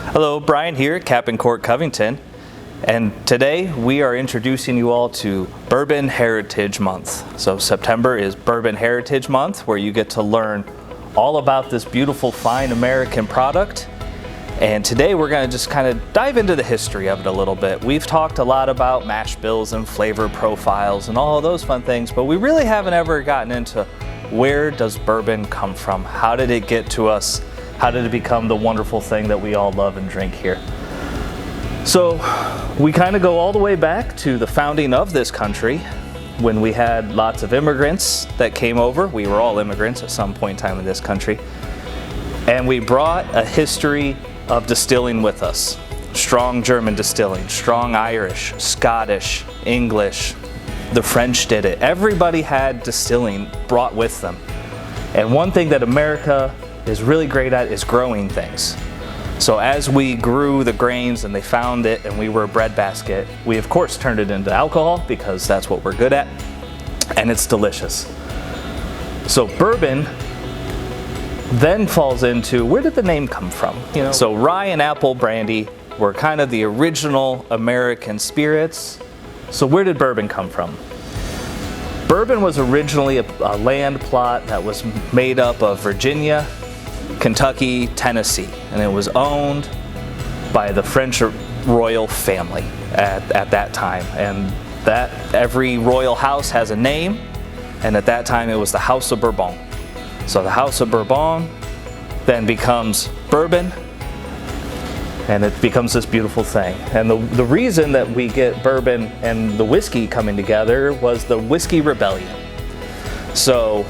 Hello, Brian here at Cap and Cork, Covington, and today we are introducing you all to Bourbon Heritage Month. So September is Bourbon Heritage Month, where you get to learn all about this beautiful, fine American product. And today we're going to just kind of dive into the history of it a little bit. We've talked a lot about mash bills and flavor profiles and all of those fun things, but we really haven't ever gotten into where does bourbon come from? How did it get to us? How did it become the wonderful thing that we all love and drink here? So we kind of go all the way back to the founding of this country, when we had lots of immigrants that came over. We were all immigrants at some point in time in this country. And we brought a history of distilling with us. Strong German distilling, strong Irish, Scottish, English. The French did it. Everybody had distilling brought with them. And one thing that America is really great at is growing things. So as we grew the grains and they found it and we were a breadbasket, we of course turned it into alcohol because that's what we're good at, and it's delicious. So bourbon then falls into, where did the name come from? So rye and apple brandy were kind of the original American spirits. So where did bourbon come from? Bourbon was originally a land plot that was made up of Virginia, Kentucky, Tennessee, and it was owned by the French royal family at that time. And that every royal house has a name, and at that time it was the House of Bourbon. So the House of Bourbon then becomes bourbon, and it becomes this beautiful thing. And the reason that we get bourbon and the whiskey coming together was the Whiskey Rebellion. So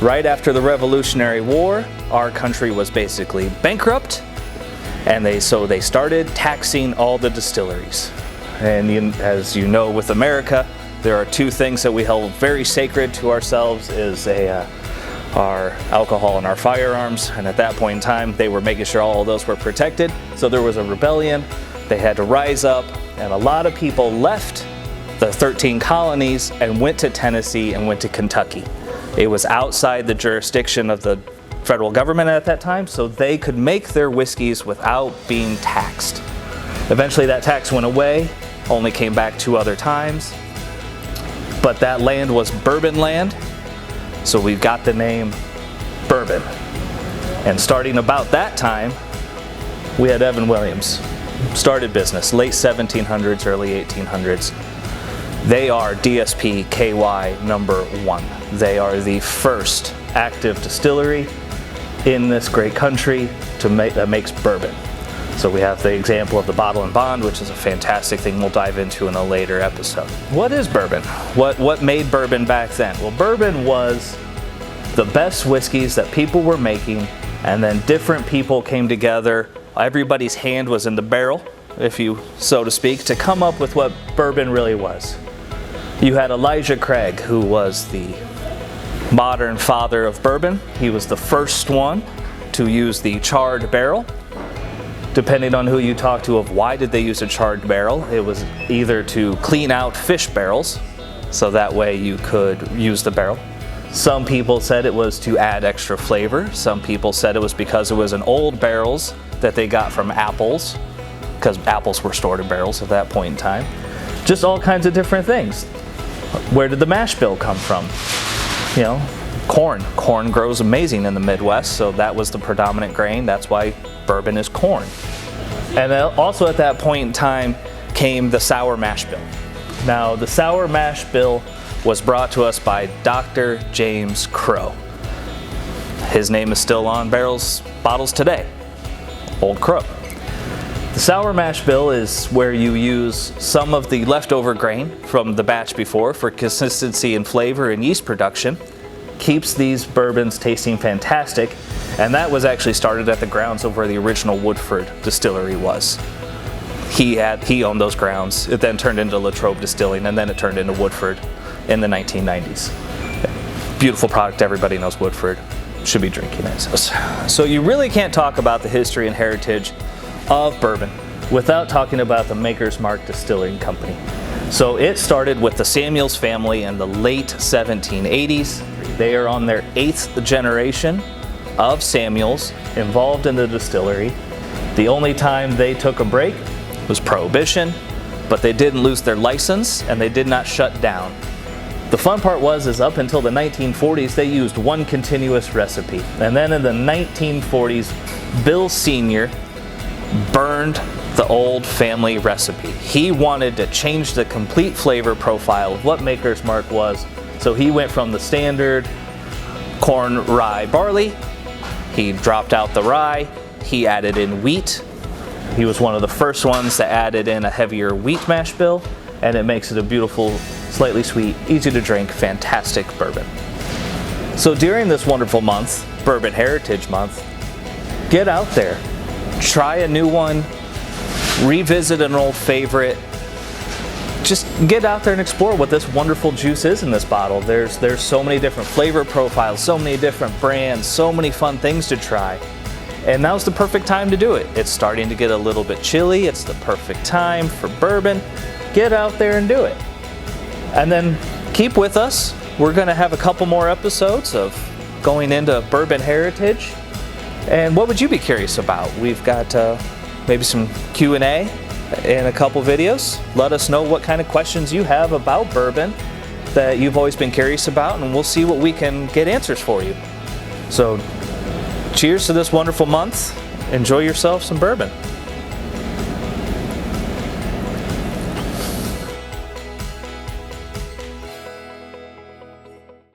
right after the Revolutionary War, our country was basically bankrupt, and they started taxing all the distilleries. And as you know, with America, there are two things that we held very sacred to ourselves: is our alcohol and our firearms. And at that point in time, they were making sure all of those were protected. So there was a rebellion. They had to rise up, and a lot of people left the 13 colonies and went to Tennessee and went to Kentucky. It was outside the jurisdiction of the federal government at that time, so they could make their whiskeys without being taxed. Eventually that tax went away, only came back 2 other times, but that land was bourbon land, so we've got the name bourbon. And starting about that time, we had Evan Williams. Started business, late 1700s, early 1800s. They are DSP KY #1. They are the first active distillery in this great country that makes bourbon. So we have the example of the Bottle and Bond, which is a fantastic thing we'll dive into in a later episode. What is bourbon? What made bourbon back then? Well, bourbon was the best whiskeys that people were making, and then different people came together. Everybody's hand was in the barrel, if you so to speak, to come up with what bourbon really was. You had Elijah Craig, who was the modern father of bourbon. He was the first one to use the charred barrel. Depending on who you talk to of why did they use a charred barrel, it was either to clean out fish barrels, so that way you could use the barrel. Some people said it was to add extra flavor. Some people said it was because it was an old barrels that they got from apples, because apples were stored in barrels at that point in time. Just all kinds of different things. Where did the mash bill come from? Corn. Corn grows amazing in the Midwest, so that was the predominant grain. That's why bourbon is corn. And then also at that point in time came the sour mash bill. Now, the sour mash bill was brought to us by Dr. James Crow. His name is still on bottles today, Old Crow. The sour mash bill is where you use some of the leftover grain from the batch before for consistency and flavor and yeast production. Keeps these bourbons tasting fantastic, and that was actually started at the grounds of where the original Woodford distillery was. He owned those grounds. It then turned into Latrobe Distilling, and then it turned into Woodford in the 1990s. Beautiful product, everybody knows Woodford. Should be drinking it. So you really can't talk about the history and heritage of bourbon without talking about the Maker's Mark Distilling Company. So it started with the Samuels family in the late 1780s. They are on their 8th generation of Samuels involved in the distillery. The only time they took a break was Prohibition, but they didn't lose their license and they did not shut down. The fun part is up until the 1940s, they used one continuous recipe. And then in the 1940s, Bill Sr. burned the old family recipe. He wanted to change the complete flavor profile of what Maker's Mark was. So he went from the standard corn, rye, barley. He dropped out the rye. He added in wheat. He was one of the first ones that added in a heavier wheat mash bill, and it makes it a beautiful, slightly sweet, easy to drink, fantastic bourbon. So during this wonderful month, Bourbon Heritage Month, get out there, try a new one, revisit an old favorite. Just get out there and explore what this wonderful juice is in this bottle. There's so many different flavor profiles, so many different brands, so many fun things to try. And now's the perfect time to do it. It's starting to get a little bit chilly. It's the perfect time for bourbon. Get out there and do it. And then keep with us. We're going to have a couple more episodes of going into Bourbon Heritage. And what would you be curious about? We've got maybe some Q&A in a couple videos. Let us know what kind of questions you have about bourbon that you've always been curious about, and we'll see what we can get answers for you. So cheers to this wonderful month. Enjoy yourself some bourbon.